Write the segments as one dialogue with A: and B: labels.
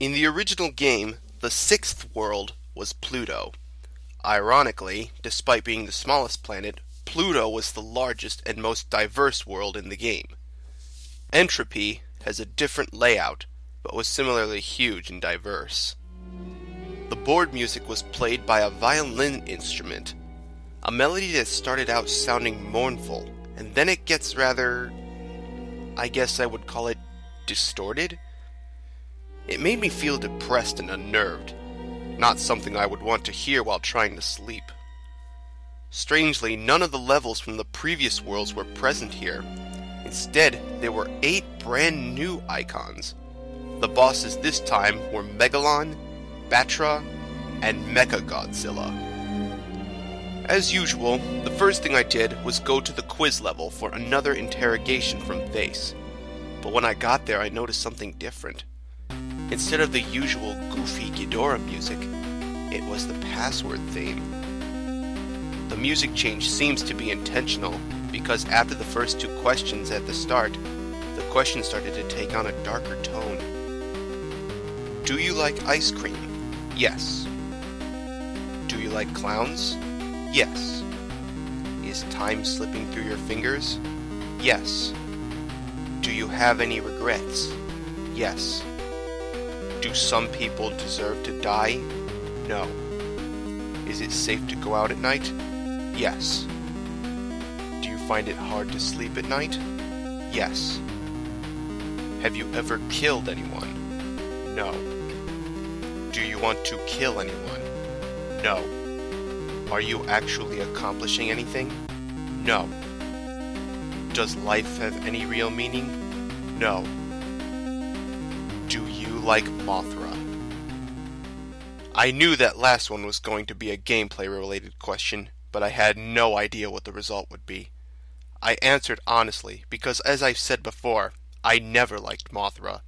A: In the original game, the sixth world was Pluto. Ironically, despite being the smallest planet, Pluto was the largest and most diverse world in the game. Entropy has a different layout, but was similarly huge and diverse. The board music was played by a violin instrument, a melody that started out sounding mournful, and then it gets rather, I guess I would call it, distorted? It made me feel depressed and unnerved, not something I would want to hear while trying to sleep. Strangely, none of the levels from the previous worlds were present here. Instead, there were 8 brand new icons. The bosses this time were Megalon, Batra, and Mecha Godzilla. As usual, the first thing I did was go to the quiz level for another interrogation from Face. But when I got there, I noticed something different. Instead of the usual goofy Ghidorah music, it was the password theme. The music change seems to be intentional, because after the first 2 questions at the start, the question started to take on a darker tone. Do you like ice cream? Yes. Do you like clowns? Yes. Is time slipping through your fingers? Yes. Do you have any regrets? Yes. Do some people deserve to die? No. Is it safe to go out at night? Yes. Do you find it hard to sleep at night? Yes. Have you ever killed anyone? No. Do you want to kill anyone? No. Are you actually accomplishing anything? No. Does life have any real meaning? No. Do you like Mothra? I knew that last one was going to be a gameplay-related question, but I had no idea what the result would be. I answered honestly, because as I've said before, I never liked Mothra.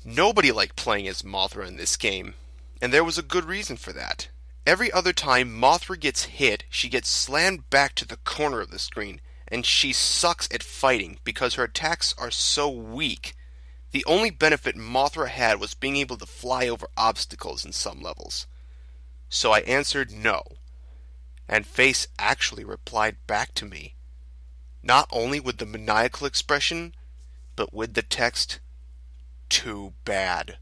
A: Nobody liked playing as Mothra in this game, and there was a good reason for that. Every other time Mothra gets hit, she gets slammed back to the corner of the screen, and she sucks at fighting because her attacks are so weak. The only benefit Mothra had was being able to fly over obstacles in some levels. So I answered no, and Face actually replied back to me. Not only with the maniacal expression, but with the text, "Too bad."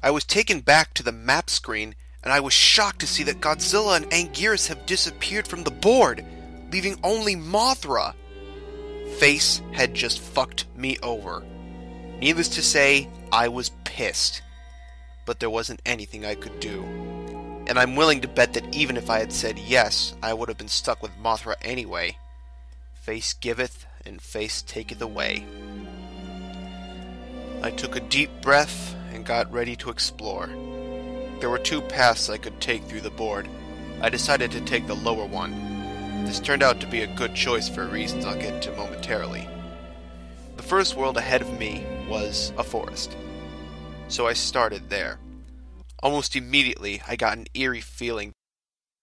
A: I was taken back to the map screen, and I was shocked to see that Godzilla and Anguirus have disappeared from the board, leaving only Mothra. Face had just fucked me over. Needless to say, I was pissed. But there wasn't anything I could do. And I'm willing to bet that even if I had said yes, I would have been stuck with Mothra anyway. Face giveth, and face taketh away. I took a deep breath and got ready to explore. There were 2 paths I could take through the board. I decided to take the lower one. This turned out to be a good choice for reasons I'll get to momentarily. The first world ahead of me was a forest, so I started there. Almost immediately, I got an eerie feeling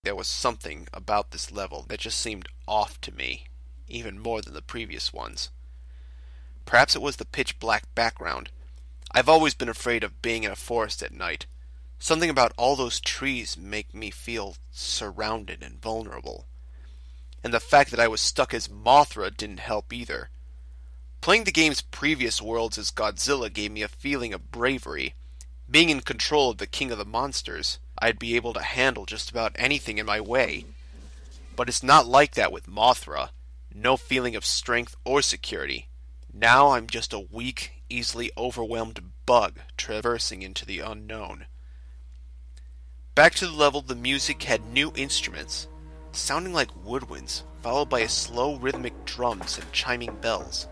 A: there was something about this level that just seemed off to me, even more than the previous ones. Perhaps it was the pitch-black background. I've always been afraid of being in a forest at night. Something about all those trees make me feel surrounded and vulnerable. And the fact that I was stuck as Mothra didn't help either. Playing the game's previous worlds as Godzilla gave me a feeling of bravery. Being in control of the king of the monsters, I'd be able to handle just about anything in my way. But it's not like that with Mothra. No feeling of strength or security. Now I'm just a weak, easily overwhelmed bug traversing into the unknown. Back to the level, the music had new instruments, sounding like woodwinds, followed by a slow rhythmic drums and chiming bells.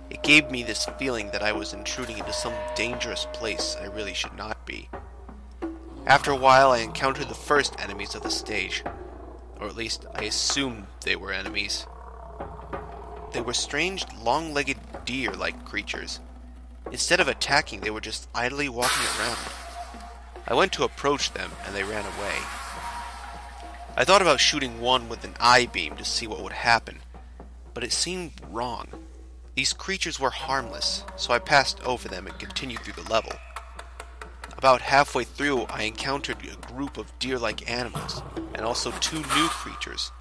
A: It gave me this feeling that I was intruding into some dangerous place I really should not be. After a while, I encountered the first enemies of the stage. Or at least, I assumed they were enemies. They were strange, long-legged deer-like creatures. Instead of attacking, they were just idly walking around. I went to approach them, and they ran away. I thought about shooting one with an eye beam to see what would happen, but it seemed wrong. These creatures were harmless, so I passed over them and continued through the level. About halfway through, I encountered a group of deer-like animals, and also two new creatures,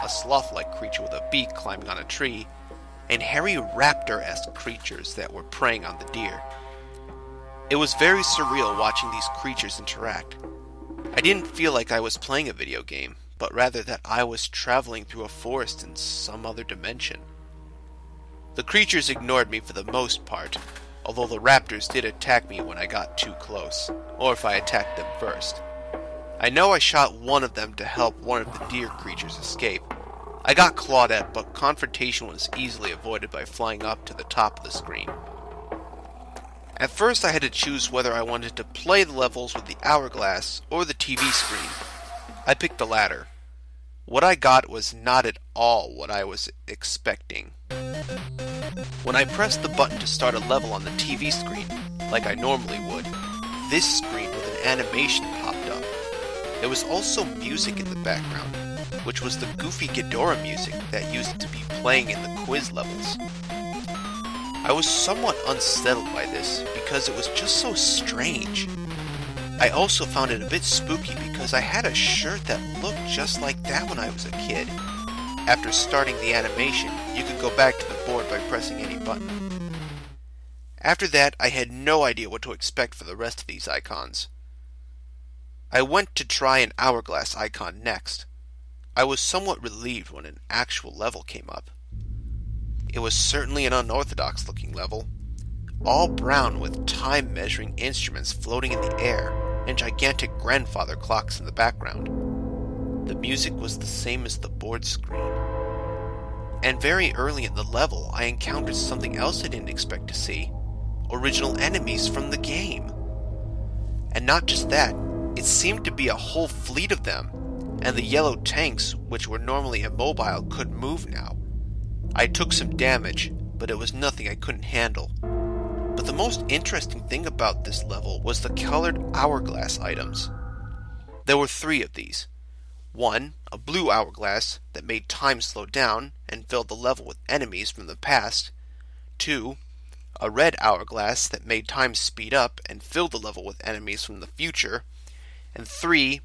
A: a sloth-like creature with a beak climbing on a tree, and hairy raptor-esque creatures that were preying on the deer. It was very surreal watching these creatures interact. I didn't feel like I was playing a video game, but rather that I was traveling through a forest in some other dimension. The creatures ignored me for the most part, although the raptors did attack me when I got too close, or if I attacked them first. I know I shot one of them to help one of the deer creatures escape. I got clawed at, but confrontation was easily avoided by flying up to the top of the screen. At first I had to choose whether I wanted to play the levels with the hourglass or the TV screen. I picked the latter. What I got was not at all what I was expecting. When I pressed the button to start a level on the TV screen, like I normally would, this screen with an animation popped up. There was also music in the background, which was the goofy Ghidorah music that used to be playing in the quiz levels. I was somewhat unsettled by this because it was just so strange. I also found it a bit spooky because I had a shirt that looked just like that when I was a kid. After starting the animation, you could go back to the board by pressing any button. After that, I had no idea what to expect for the rest of these icons. I went to try an hourglass icon next. I was somewhat relieved when an actual level came up. It was certainly an unorthodox looking level, all brown with time-measuring instruments floating in the air and gigantic grandfather clocks in the background. The music was the same as the board screen. And very early in the level, I encountered something else I didn't expect to see. Original enemies from the game. And not just that, it seemed to be a whole fleet of them, and the yellow tanks, which were normally immobile, could move now. I took some damage, but it was nothing I couldn't handle. But the most interesting thing about this level was the colored hourglass items. There were 3 of these. 1, a blue hourglass that made time slow down and filled the level with enemies from the past. 2, a red hourglass that made time speed up and filled the level with enemies from the future. And 3,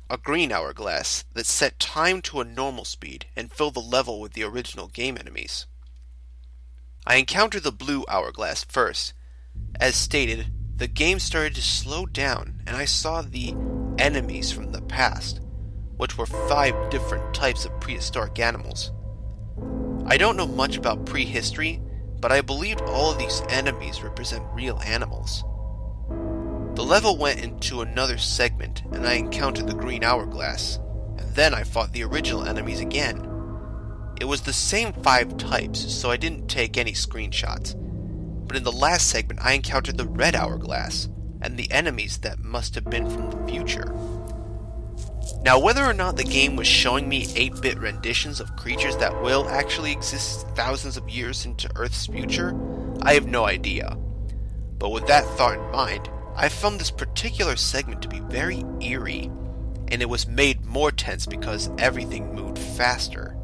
A: a green hourglass that set time to a normal speed and filled the level with the original game enemies. I encountered the blue hourglass first. As stated, the game started to slow down and I saw the enemies from the past, which were 5 different types of prehistoric animals. I don't know much about prehistory, but I believed all of these enemies represent real animals. The level went into another segment and I encountered the green hourglass, and then I fought the original enemies again. It was the same 5 types, so I didn't take any screenshots. But in the last segment I encountered the red hourglass, and the enemies that must have been from the future. Now, whether or not the game was showing me 8-bit renditions of creatures that will actually exist thousands of years into Earth's future, I have no idea. But with that thought in mind, I found this particular segment to be very eerie, and it was made more tense because everything moved faster.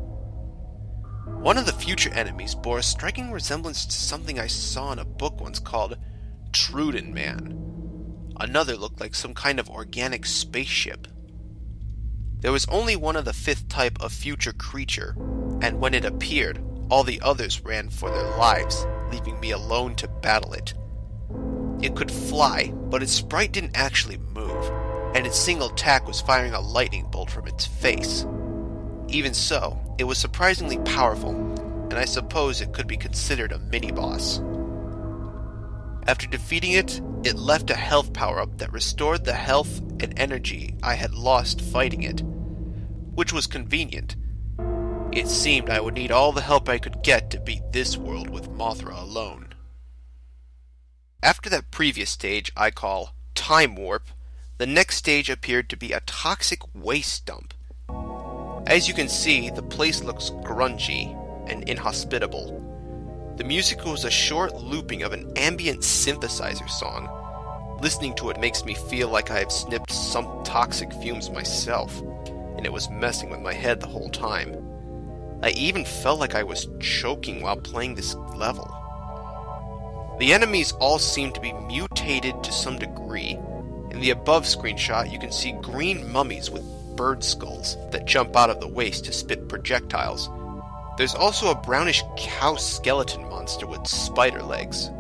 A: One of the future enemies bore a striking resemblance to something I saw in a book once called Truden Man. Another looked like some kind of organic spaceship. There was only one of the 5th type of future creature, and when it appeared, all the others ran for their lives, leaving me alone to battle it. It could fly, but its sprite didn't actually move, and its single attack was firing a lightning bolt from its face. Even so, it was surprisingly powerful, and I suppose it could be considered a mini-boss. After defeating it, it left a health power-up that restored the health and energy I had lost fighting it, which was convenient. It seemed I would need all the help I could get to beat this world with Mothra alone. After that previous stage I call Time Warp, the next stage appeared to be a toxic waste dump. As you can see, the place looks grungy and inhospitable. The music was a short looping of an ambient synthesizer song. Listening to it makes me feel like I have sniffed some toxic fumes myself, and it was messing with my head the whole time. I even felt like I was choking while playing this level. The enemies all seem to be mutated to some degree, In the above screenshot, you can see green mummies with bird skulls that jump out of the waste to spit projectiles. There's also a brownish cow skeleton monster with spider legs.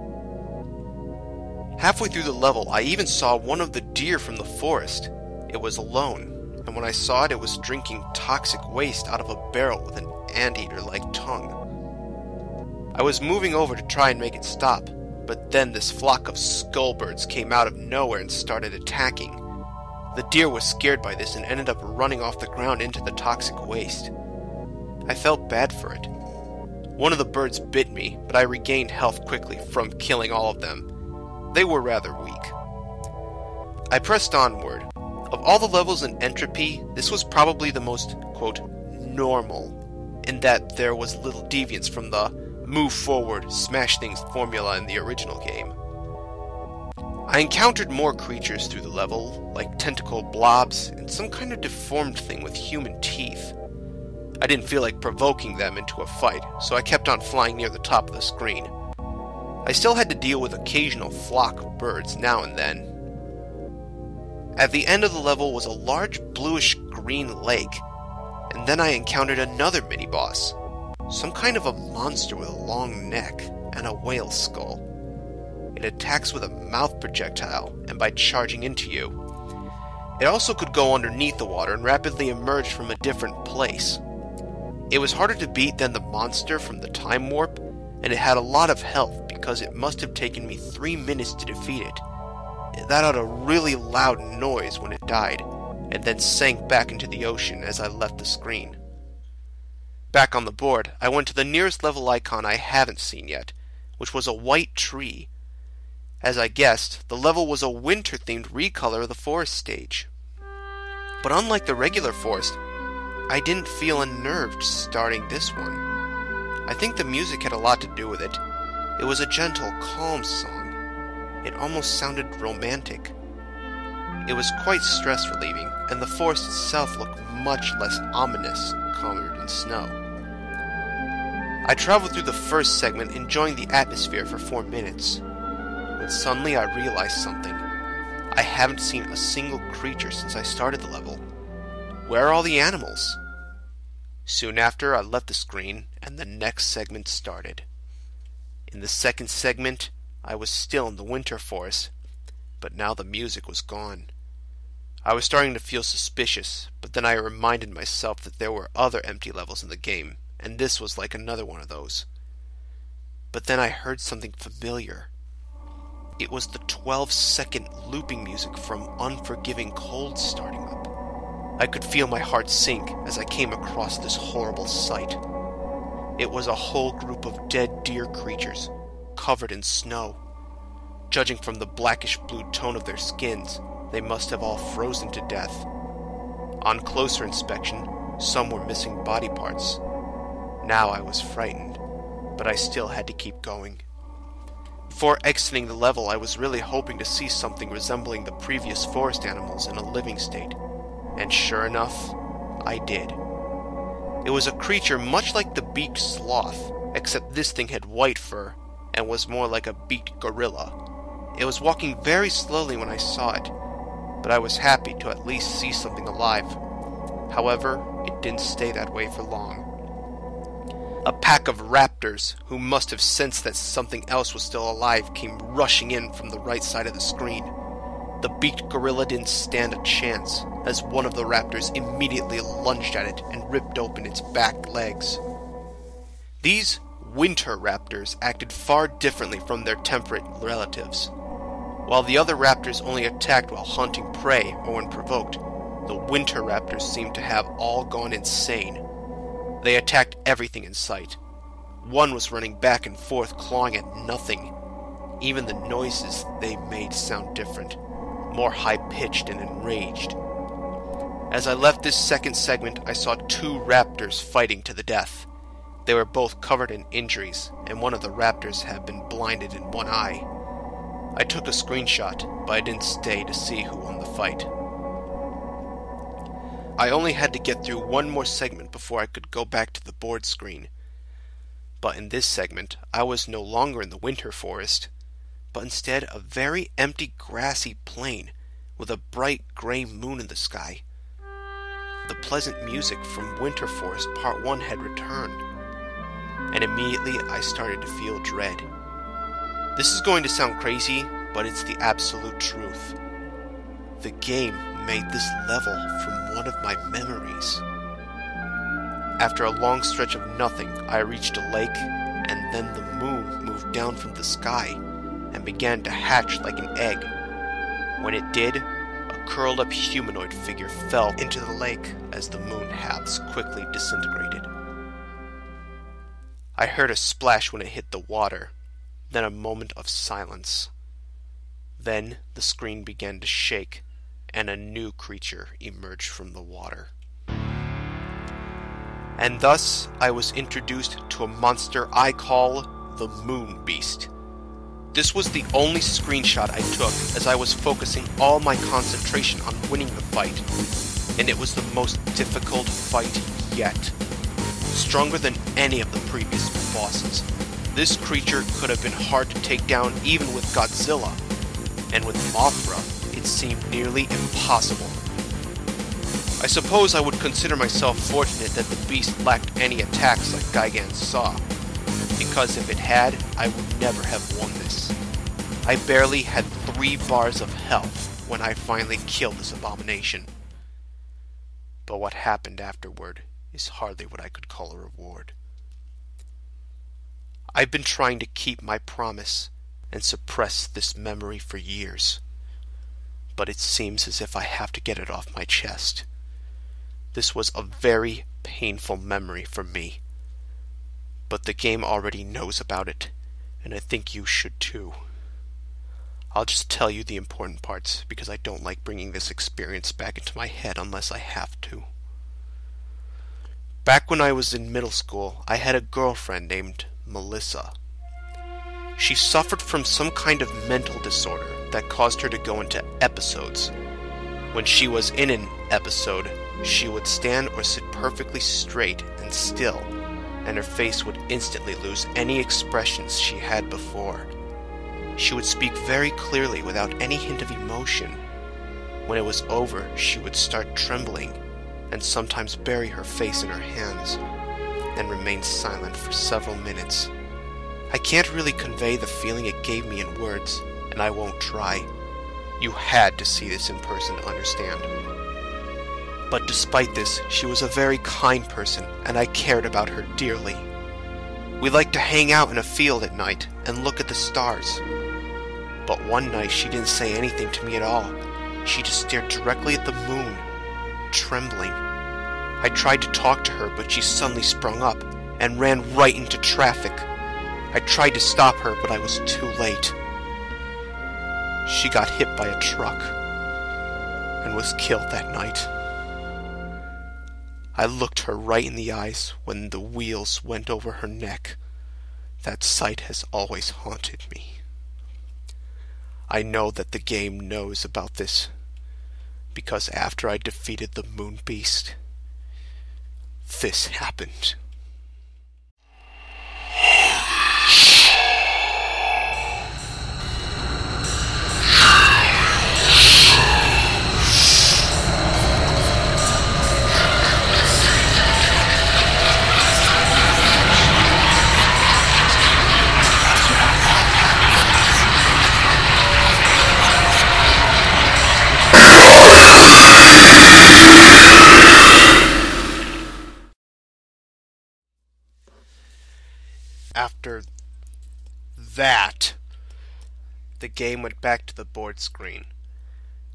A: Halfway through the level, I even saw one of the deer from the forest. It was alone, and when I saw it, it was drinking toxic waste out of a barrel with an anteater-like tongue. I was moving over to try and make it stop, but then this flock of skullbirds came out of nowhere and started attacking. The deer was scared by this and ended up running off the ground into the toxic waste. I felt bad for it. One of the birds bit me, but I regained health quickly from killing all of them. They were rather weak. I pressed onward. Of all the levels in Entropy, this was probably the most, quote, normal, in that there was little deviance from the move forward, smash things formula in the original game. I encountered more creatures through the level, like tentacle blobs and some kind of deformed thing with human teeth. I didn't feel like provoking them into a fight, so I kept on flying near the top of the screen. I still had to deal with occasional flock of birds now and then. At the end of the level was a large bluish-green lake, and then I encountered another mini-boss. Some kind of a monster with a long neck and a whale skull. It attacks with a mouth projectile and by charging into you. It also could go underneath the water and rapidly emerge from a different place. It was harder to beat than the monster from the time warp, and it had a lot of health because it must have taken me 3 minutes to defeat it. It let out a really loud noise when it died, and then sank back into the ocean as I left the screen. Back on the board, I went to the nearest level icon I haven't seen yet, which was a white tree. As I guessed, the level was a winter-themed recolor of the forest stage. But unlike the regular forest, I didn't feel unnerved starting this one. I think the music had a lot to do with it. It was a gentle, calm song. It almost sounded romantic. It was quite stress-relieving, and the forest itself looked much less ominous, covered in snow. I traveled through the first segment enjoying the atmosphere for 4 minutes, when suddenly I realized something. I haven't seen a single creature since I started the level. Where are all the animals? Soon after, I left the screen, and the next segment started. In the second segment, I was still in the winter forest, but now the music was gone. I was starting to feel suspicious, but then I reminded myself that there were other empty levels in the game, and this was like another one of those. But then I heard something familiar. It was the 12-second looping music from Unforgiving Cold starting up. I could feel my heart sink as I came across this horrible sight. It was a whole group of dead deer creatures, covered in snow. Judging from the blackish-blue tone of their skins, they must have all frozen to death. On closer inspection, some were missing body parts. Now I was frightened, but I still had to keep going. Before exiting the level, I was really hoping to see something resembling the previous forest animals in a living state. And sure enough, I did. It was a creature much like the beaked sloth, except this thing had white fur, and was more like a beaked gorilla. It was walking very slowly when I saw it, but I was happy to at least see something alive. However, it didn't stay that way for long. A pack of raptors, who must have sensed that something else was still alive, came rushing in from the right side of the screen. The beaked gorilla didn't stand a chance, as one of the raptors immediately lunged at it and ripped open its back legs. These winter raptors acted far differently from their temperate relatives. While the other raptors only attacked while hunting prey or when provoked, the winter raptors seemed to have all gone insane. They attacked everything in sight. One was running back and forth, clawing at nothing. Even the noises they made sound different, more high-pitched and enraged. As I left this second segment, I saw 2 raptors fighting to the death. They were both covered in injuries, and one of the raptors had been blinded in one eye. I took a screenshot, but I didn't stay to see who won the fight. I only had to get through one more segment before I could go back to the board screen. But in this segment, I was no longer in the winter forest, but instead a very empty grassy plain with a bright gray moon in the sky. The pleasant music from Winter Forest Part 1 had returned, and immediately I started to feel dread. This is going to sound crazy, but it's the absolute truth. The game made this level from one of my memories. After a long stretch of nothing, I reached a lake, and then the moon moved down from the sky and began to hatch like an egg. When it did, a curled-up humanoid figure fell into the lake as the moon halves quickly disintegrated. I heard a splash when it hit the water, then a moment of silence. Then the screen began to shake, and a new creature emerged from the water. And thus I was introduced to a monster I call the Moon Beast. This was the only screenshot I took as I was focusing all my concentration on winning the fight, and it was the most difficult fight yet. Stronger than any of the previous bosses, this creature could have been hard to take down even with Godzilla, and with Mothra, it seemed nearly impossible. I suppose I would consider myself fortunate that the beast lacked any attacks like Gigan's Saw, because if it had, I would never have won this. I barely had 3 bars of health when I finally killed this abomination. But what happened afterward is hardly what I could call a reward. I've been trying to keep my promise and suppress this memory for years, but it seems as if I have to get it off my chest. This was a very painful memory for me, but the game already knows about it, and I think you should too. I'll just tell you the important parts, because I don't like bringing this experience back into my head unless I have to. Back when I was in middle school, I had a girlfriend named Melissa. She suffered from some kind of mental disorder that caused her to go into episodes. When she was in an episode, she would stand or sit perfectly straight and still, and her face would instantly lose any expressions she had before. She would speak very clearly without any hint of emotion. When it was over, she would start trembling, and sometimes bury her face in her hands, and remain silent for several minutes. I can't really convey the feeling it gave me in words, and I won't try. You had to see this in person to understand. But despite this, she was a very kind person, and I cared about her dearly. We liked to hang out in a field at night and look at the stars. But one night she didn't say anything to me at all. She just stared directly at the moon, trembling. I tried to talk to her, but she suddenly sprung up and ran right into traffic. I tried to stop her, but I was too late. She got hit by a truck and was killed that night. I looked her right in the eyes when the wheels went over her neck. That sight has always haunted me. I know that the game knows about this, because after I defeated the Moon Beast, this happened. After that, the game went back to the board screen.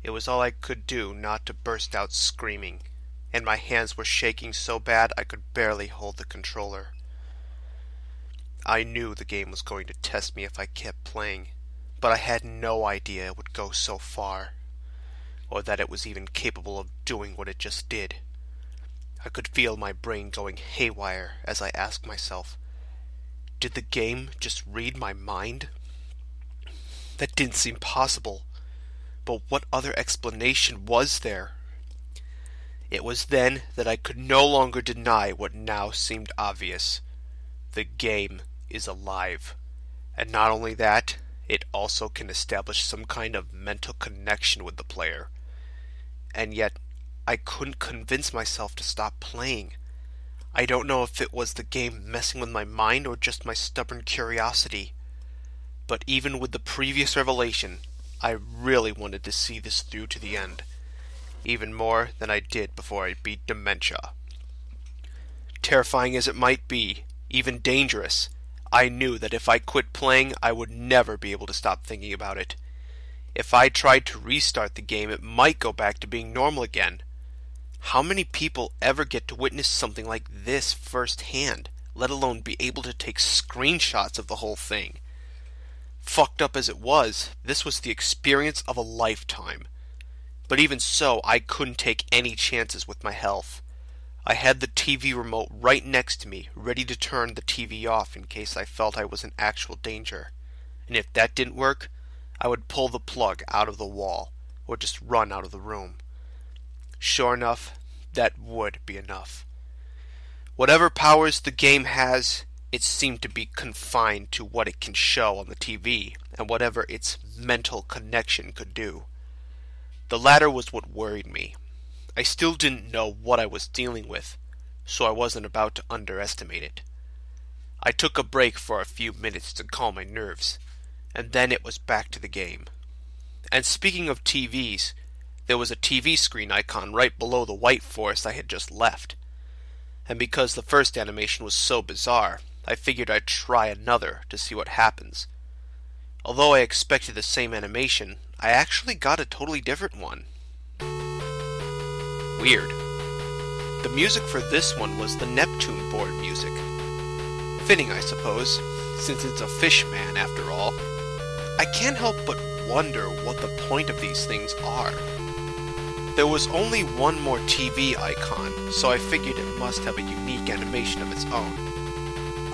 A: It was all I could do not to burst out screaming, and my hands were shaking so bad I could barely hold the controller. I knew the game was going to test me if I kept playing, but I had no idea it would go so far, or that it was even capable of doing what it just did. I could feel my brain going haywire as I asked myself, did the game just read my mind? That didn't seem possible, but what other explanation was there? It was then that I could no longer deny what now seemed obvious. The game is alive, and not only that, it also can establish some kind of mental connection with the player. and yet I couldn't convince myself to stop playing. I don't know if it was the game messing with my mind or just my stubborn curiosity. But even with the previous revelation, I really wanted to see this through to the end. Even more than I did before I beat dementia. Terrifying as it might be, even dangerous, I knew that if I quit playing, I would never be able to stop thinking about it. If I tried to restart the game, it might go back to being normal again. How many people ever get to witness something like this firsthand, let alone be able to take screenshots of the whole thing? Fucked up as it was, this was the experience of a lifetime. But even so, I couldn't take any chances with my health. I had the TV remote right next to me, ready to turn the TV off in case I felt I was in actual danger. And if that didn't work, I would pull the plug out of the wall, or just run out of the room. Sure enough, that would be enough. Whatever powers the game has, it seemed to be confined to what it can show on the TV, and whatever its mental connection could do. The latter was what worried me. I still didn't know what I was dealing with, so I wasn't about to underestimate it. I took a break for a few minutes to calm my nerves, and then it was back to the game. And speaking of TVs, there was a TV screen icon right below the white forest I had just left. And because the first animation was so bizarre, I figured I'd try another to see what happens. Although I expected the same animation, I actually got a totally different one. Weird. The music for this one was the Neptune board music. Fitting, I suppose, since it's a fish man after all. I can't help but wonder what the point of these things are. There was only one more TV icon, so I figured it must have a unique animation of its own.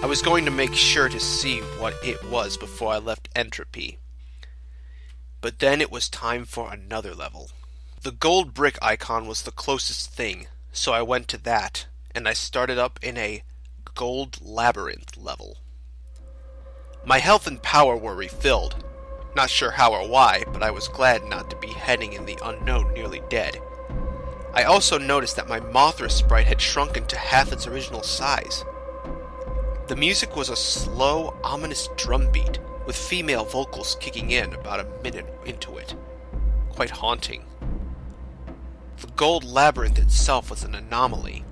A: I was going to make sure to see what it was before I left Entropy. But then it was time for another level. The gold brick icon was the closest thing, so I went to that, and I started up in a gold labyrinth level. My health and power were refilled. Not sure how or why, but I was glad not to be heading in the unknown nearly dead. I also noticed that my Mothra sprite had shrunken to half its original size. The music was a slow, ominous drum beat, with female vocals kicking in about a minute into it. Quite haunting. The gold labyrinth itself was an anomaly.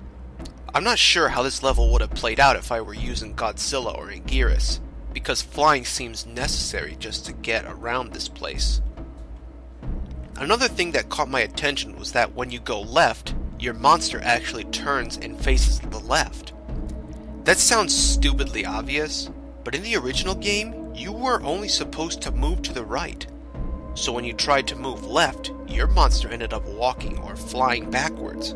A: I'm not sure how this level would have played out if I were using Godzilla or Anguirus, because flying seems necessary just to get around this place. Another thing that caught my attention was that when you go left, your monster actually turns and faces the left. That sounds stupidly obvious, but in the original game, you were only supposed to move to the right. So when you tried to move left, your monster ended up walking or flying backwards.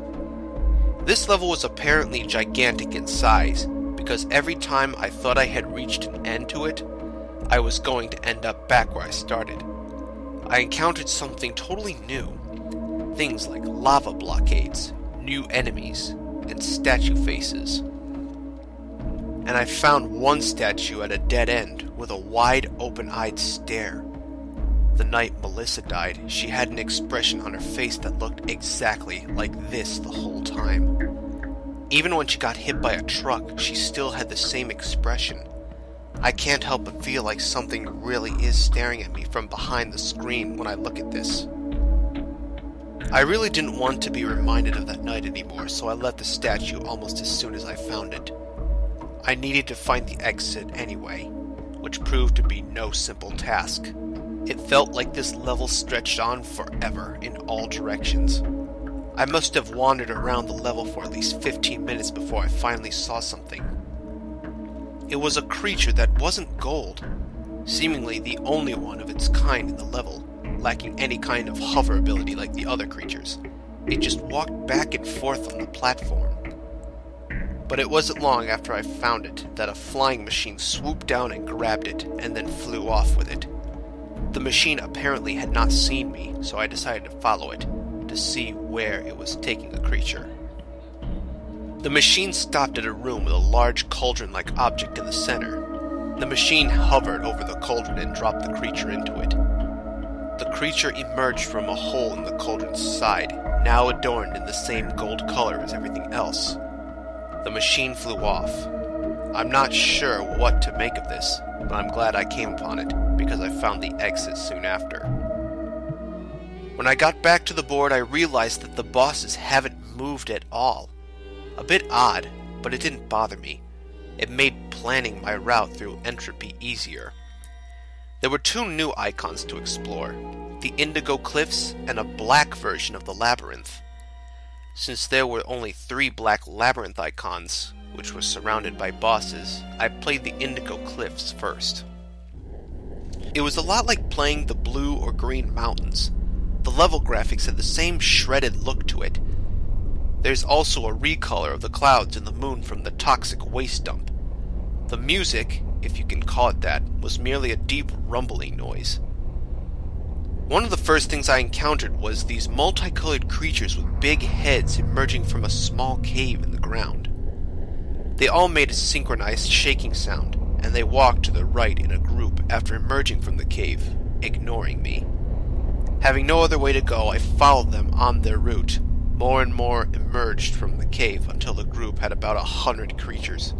A: This level was apparently gigantic in size, because every time I thought I had reached an end to it, I was going to end up back where I started. I encountered something totally new. Things like lava blockades, new enemies, and statue faces. And I found one statue at a dead end with a wide open-eyed stare. The night Melissa died, she had an expression on her face that looked exactly like this the whole time. Even when she got hit by a truck, she still had the same expression. I can't help but feel like something really is staring at me from behind the screen when I look at this. I really didn't want to be reminded of that night anymore, so I left the statue almost as soon as I found it. I needed to find the exit anyway, which proved to be no simple task. It felt like this level stretched on forever in all directions. I must have wandered around the level for at least 15 minutes before I finally saw something. It was a creature that wasn't gold, seemingly the only one of its kind in the level, lacking any kind of hover ability like the other creatures. It just walked back and forth on the platform. But it wasn't long after I found it that a flying machine swooped down and grabbed it, and then flew off with it. The machine apparently had not seen me, so I decided to follow it, to see where it was taking the creature. The machine stopped at a room with a large cauldron-like object in the center. The machine hovered over the cauldron and dropped the creature into it. the creature emerged from a hole in the cauldron's side, now adorned in the same gold color as everything else. The machine flew off. I'm not sure what to make of this, but I'm glad I came upon it, because I found the exit soon after. When I got back to the board, I realized that the bosses haven't moved at all. A bit odd, but it didn't bother me. It made planning my route through Entropy easier. There were 2 new icons to explore, the Indigo Cliffs and a black version of the labyrinth. Since there were only 3 black labyrinth icons, which was surrounded by bosses, I played the Indigo Cliffs first. It was a lot like playing the blue or green mountains. The level graphics had the same shredded look to it. There's also a recolor of the clouds and the moon from the toxic waste dump. The music, if you can call it that, was merely a deep rumbling noise. One of the first things I encountered was these multicolored creatures with big heads emerging from a small cave in the ground. They all made a synchronized shaking sound, and they walked to the right in a group after emerging from the cave, ignoring me. Having no other way to go, I followed them on their route. More and more emerged from the cave until the group had about 100 creatures.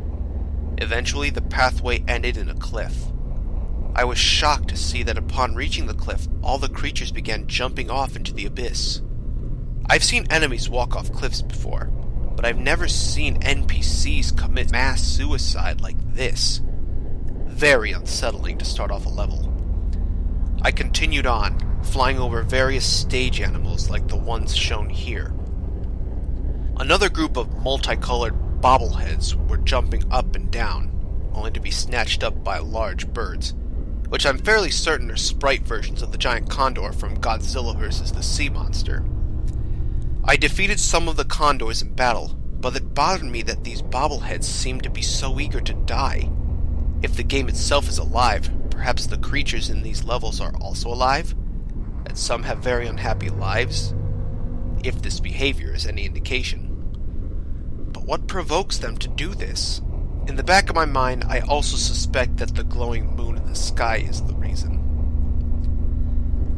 A: Eventually, the pathway ended in a cliff. I was shocked to see that upon reaching the cliff, all the creatures began jumping off into the abyss. I've seen enemies walk off cliffs before, but I've never seen NPCs commit mass suicide like this. Very unsettling to start off a level. I continued on, flying over various stage animals like the ones shown here. Another group of multicolored bobbleheads were jumping up and down, only to be snatched up by large birds, which I'm fairly certain are sprite versions of the giant condor from Godzilla vs. the Sea Monster. I defeated some of the condors in battle, but it bothered me that these bobbleheads seemed to be so eager to die. If the game itself is alive, perhaps the creatures in these levels are also alive, and some have very unhappy lives, if this behavior is any indication. But what provokes them to do this? In the back of my mind, I also suspect that the glowing moon in the sky is the reason.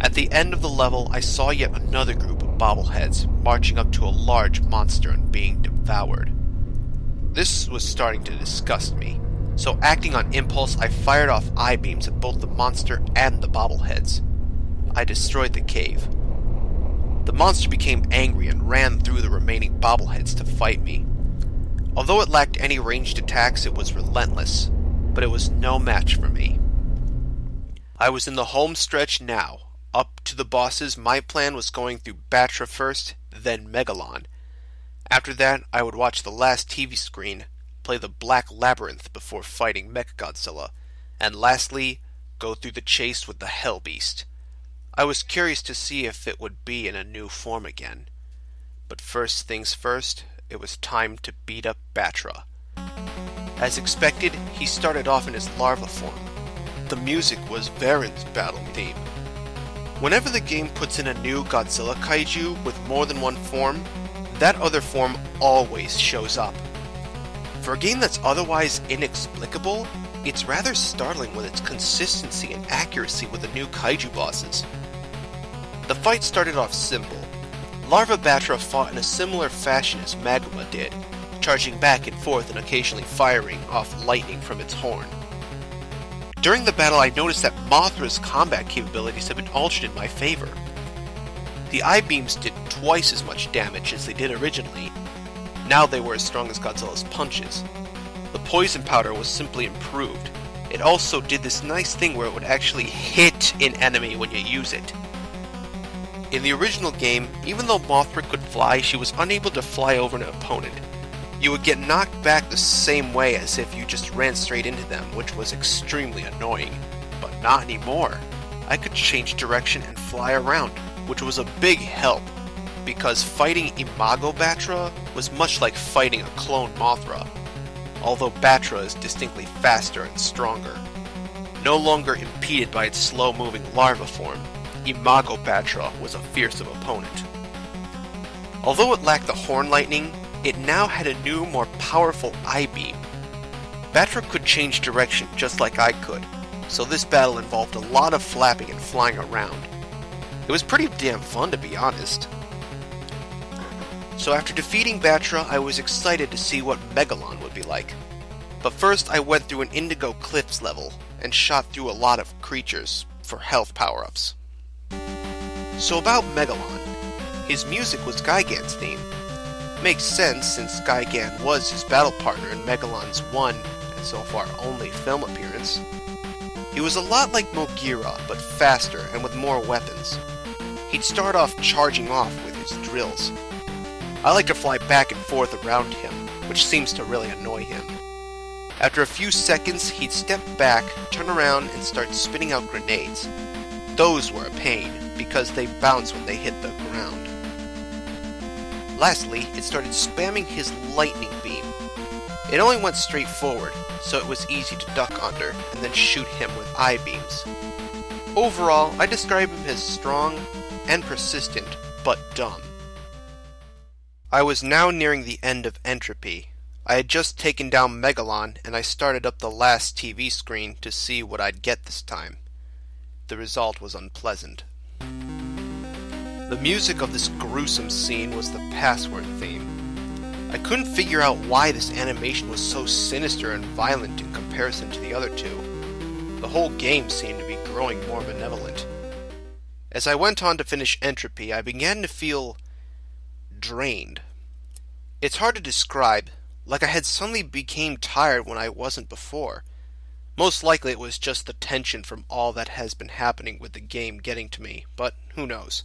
A: At the end of the level, I saw yet another group of bobbleheads marching up to a large monster and being devoured. This was starting to disgust me, so acting on impulse, I fired off eye-beams at both the monster and the bobbleheads. I destroyed the cave. The monster became angry and ran through the remaining bobbleheads to fight me. Although it lacked any ranged attacks, it was relentless, but it was no match for me. I was in the home stretch now. Up to the bosses, my plan was going through Batra first, then Megalon. After that, I would watch the last TV screen, play the Black Labyrinth before fighting Mechagodzilla, and lastly, go through the chase with the Hell Beast. I was curious to see if it would be in a new form again. But first things first, it was time to beat up Batra. As expected, he started off in his larva form. The music was Varen's battle theme. Whenever the game puts in a new Godzilla kaiju with more than one form, that other form always shows up. For a game that's otherwise inexplicable, it's rather startling with its consistency and accuracy with the new kaiju bosses. The fight started off simple. Larva Batra fought in a similar fashion as Magma did, charging back and forth and occasionally firing off lightning from its horn. During the battle, I noticed that Mothra's combat capabilities have been altered in my favor. The I-beams did twice as much damage as they did originally. Now they were as strong as Godzilla's punches. The poison powder was simply improved. It also did this nice thing where it would actually hit an enemy when you use it. In the original game, even though Mothra could fly, she was unable to fly over an opponent. You would get knocked back the same way as if you just ran straight into them, which was extremely annoying. But not anymore. I could change direction and fly around, which was a big help, because fighting Imago Batra was much like fighting a clone Mothra, although Batra is distinctly faster and stronger. No longer impeded by its slow-moving larva form, Imago Batra was a fearsome opponent. Although it lacked the horn lightning, it now had a new, more powerful I-beam. Batra could change direction just like I could, so this battle involved a lot of flapping and flying around. It was pretty damn fun, to be honest. So after defeating Batra, I was excited to see what Megalon would be like. But first I went through an Indigo Cliffs level and shot through a lot of creatures for health power-ups. So about Megalon, his music was Gigan's theme. Makes sense since Gigan was his battle partner in Megalon's one, and so far only, film appearance. He was a lot like Mogira, but faster and with more weapons. He'd start off charging off with his drills. I like to fly back and forth around him, which seems to really annoy him. After a few seconds, he'd step back, turn around, and start spitting out grenades. Those were a pain, because they bounce when they hit the ground. Lastly, it started spamming his lightning beam. It only went straight forward, so it was easy to duck under, and then shoot him with I-beams. Overall, I describe him as strong and persistent, but dumb. I was now nearing the end of Entropy. I had just taken down Megalon, and I started up the last TV screen to see what I'd get this time. The result was unpleasant. The music of this gruesome scene was the password theme. I couldn't figure out why this animation was so sinister and violent in comparison to the other two. The whole game seemed to be growing more benevolent. As I went on to finish Entropy, I began to feel drained. It's hard to describe, like I had suddenly became tired when I wasn't before. Most likely it was just the tension from all that has been happening with the game getting to me, but who knows.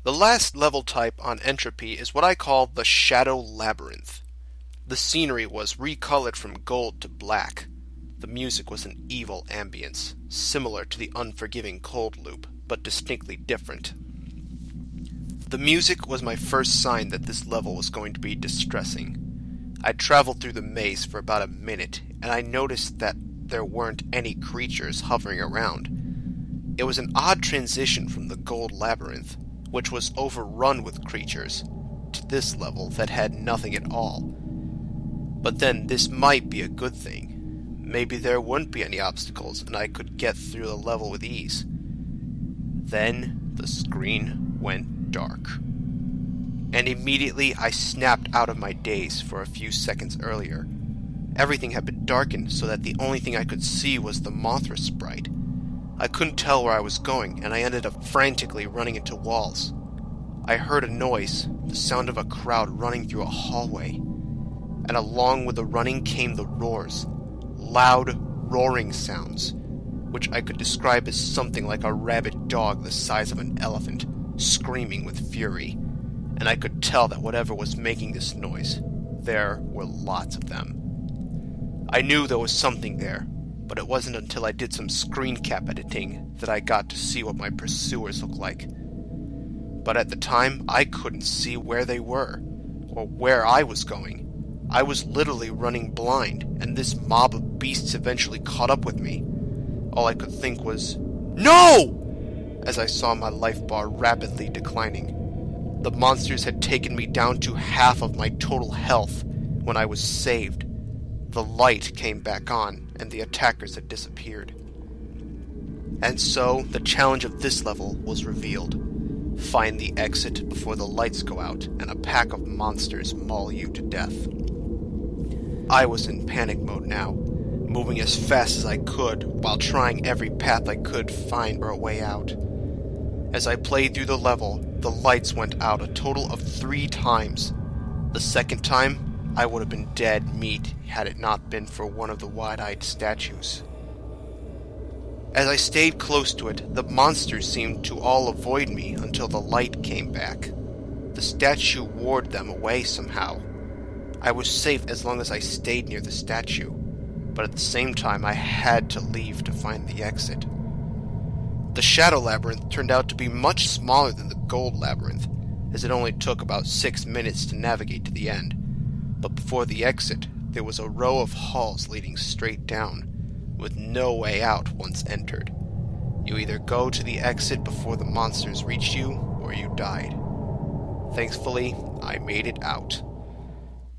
A: The last level type on Entropy is what I call the Shadow Labyrinth. The scenery was recolored from gold to black. The music was an evil ambience, similar to the unforgiving Cold Loop, but distinctly different. The music was my first sign that this level was going to be distressing. I traveled through the maze for about a minute, and I noticed that there weren't any creatures hovering around. It was an odd transition from the Gold Labyrinth, which was overrun with creatures, to this level that had nothing at all. But then this might be a good thing. Maybe there wouldn't be any obstacles, and I could get through the level with ease. Then the screen went dark. And immediately I snapped out of my daze for a few seconds earlier. Everything had been darkened so that the only thing I could see was the Mothra sprite. I couldn't tell where I was going, and I ended up frantically running into walls. I heard a noise, the sound of a crowd running through a hallway. And along with the running came the roars, loud, roaring sounds, which I could describe as something like a rabid dog the size of an elephant, screaming with fury, and I could tell that whatever was making this noise, there were lots of them. I knew there was something there, but it wasn't until I did some screen cap editing that I got to see what my pursuers looked like. But at the time, I couldn't see where they were, or where I was going. I was literally running blind, and this mob of beasts eventually caught up with me. All I could think was, "No!" as I saw my life bar rapidly declining. The monsters had taken me down to half of my total health when I was saved. The light came back on, and the attackers had disappeared. And so, the challenge of this level was revealed. Find the exit before the lights go out, and a pack of monsters maul you to death. I was in panic mode now, moving as fast as I could, while trying every path I could find for a way out. As I played through the level, the lights went out a total of 3 times. The second time, I would have been dead meat had it not been for one of the wide-eyed statues. As I stayed close to it, the monsters seemed to all avoid me until the light came back. The statue warded them away somehow. I was safe as long as I stayed near the statue, but at the same time I had to leave to find the exit. The Shadow Labyrinth turned out to be much smaller than the Gold Labyrinth, as it only took about 6 minutes to navigate to the end. But before the exit, there was a row of halls leading straight down, with no way out once entered. You either go to the exit before the monsters reached you, or you died. Thankfully, I made it out.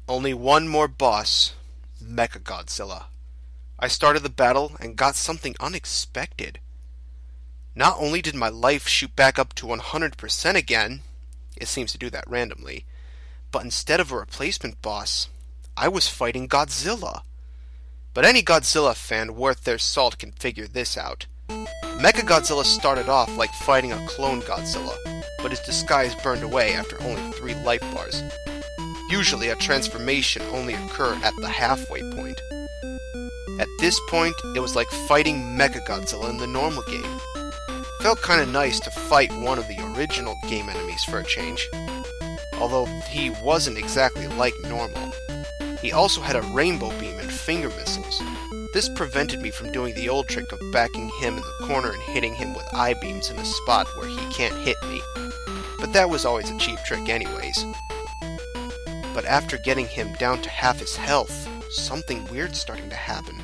A: Only one more boss, Mecha Godzilla. I started the battle and got something unexpected. Not only did my life shoot back up to 100% again, it seems to do that randomly, but instead of a replacement boss, I was fighting Godzilla. But any Godzilla fan worth their salt can figure this out. Mechagodzilla started off like fighting a clone Godzilla, but his disguise burned away after only 3 life bars. Usually a transformation only occurred at the halfway point. At this point, it was like fighting Mechagodzilla in the normal game. Felt kinda nice to fight one of the original game enemies for a change, although he wasn't exactly like normal. He also had a rainbow beam and finger missiles. This prevented me from doing the old trick of backing him in the corner and hitting him with I-beams in a spot where he can't hit me. But that was always a cheap trick anyways. But after getting him down to half his health, something weird started to happen.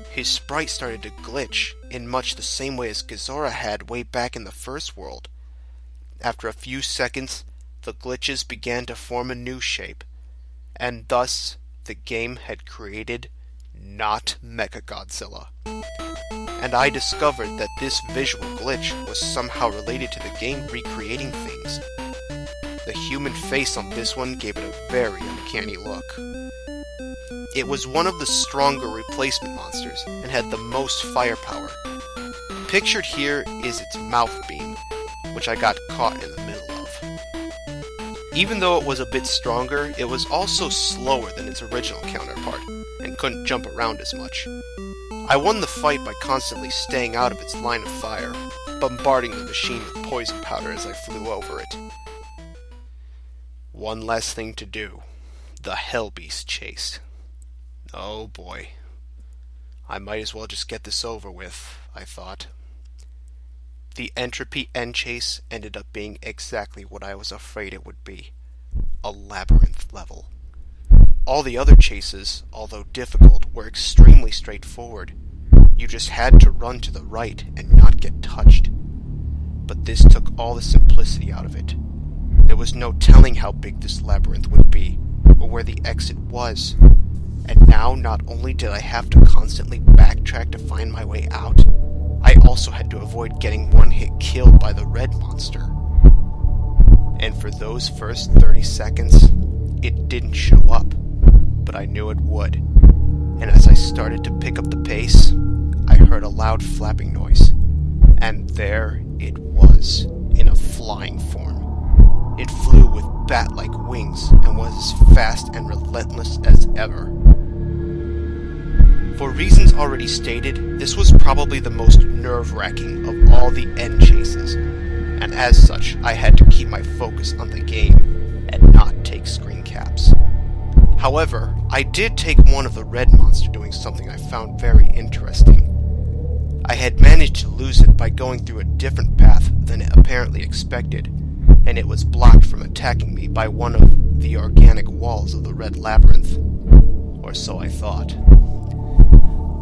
A: His sprite started to glitch in much the same way as Godzilla had way back in the first world. After a few seconds, the glitches began to form a new shape, and thus the game had created not Mechagodzilla. And I discovered that this visual glitch was somehow related to the game recreating things. The human face on this one gave it a very uncanny look. It was one of the stronger replacement monsters and had the most firepower. Pictured here is its mouth beam, which I got caught in the middle of. Even though it was a bit stronger, it was also slower than its original counterpart, and couldn't jump around as much. I won the fight by constantly staying out of its line of fire, bombarding the machine with poison powder as I flew over it. One last thing to do. The Hellbeast chase. Oh boy. I might as well just get this over with, I thought. The Entropy end chase ended up being exactly what I was afraid it would be. A labyrinth level. All the other chases, although difficult, were extremely straightforward. You just had to run to the right and not get touched. But this took all the simplicity out of it. There was no telling how big this labyrinth would be, or where the exit was. And now not only did I have to constantly backtrack to find my way out, I also had to avoid getting one-hit killed by the red monster. And for those first 30 seconds, it didn't show up, but I knew it would. And as I started to pick up the pace, I heard a loud flapping noise. And there it was, in a flying form. It flew with bat-like wings and was as fast and relentless as ever. For reasons already stated, this was probably the most nerve-wracking of all the end chases, and as such, I had to keep my focus on the game and not take screen caps. However, I did take one of the red monster doing something I found very interesting. I had managed to lose it by going through a different path than it apparently expected, and it was blocked from attacking me by one of the organic walls of the red labyrinth. Or so I thought.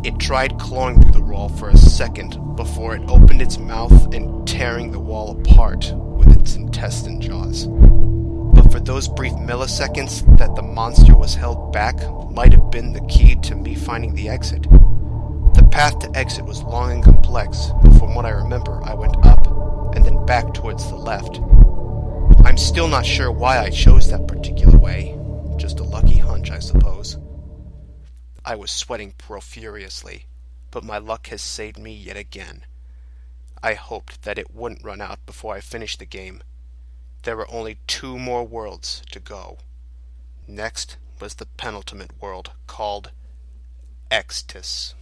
A: It tried clawing through the wall for a second before it opened its mouth and tearing the wall apart with its intestine jaws. But for those brief milliseconds that the monster was held back might have been the key to me finding the exit. The path to exit was long and complex, but from what I remember, I went up and then back towards the left. I'm still not sure why I chose that particular way. Just a lucky hunch, I suppose. I was sweating profusely, but my luck has saved me yet again. I hoped that it wouldn't run out before I finished the game. There were only 2 more worlds to go. Next was the penultimate world, called Extus.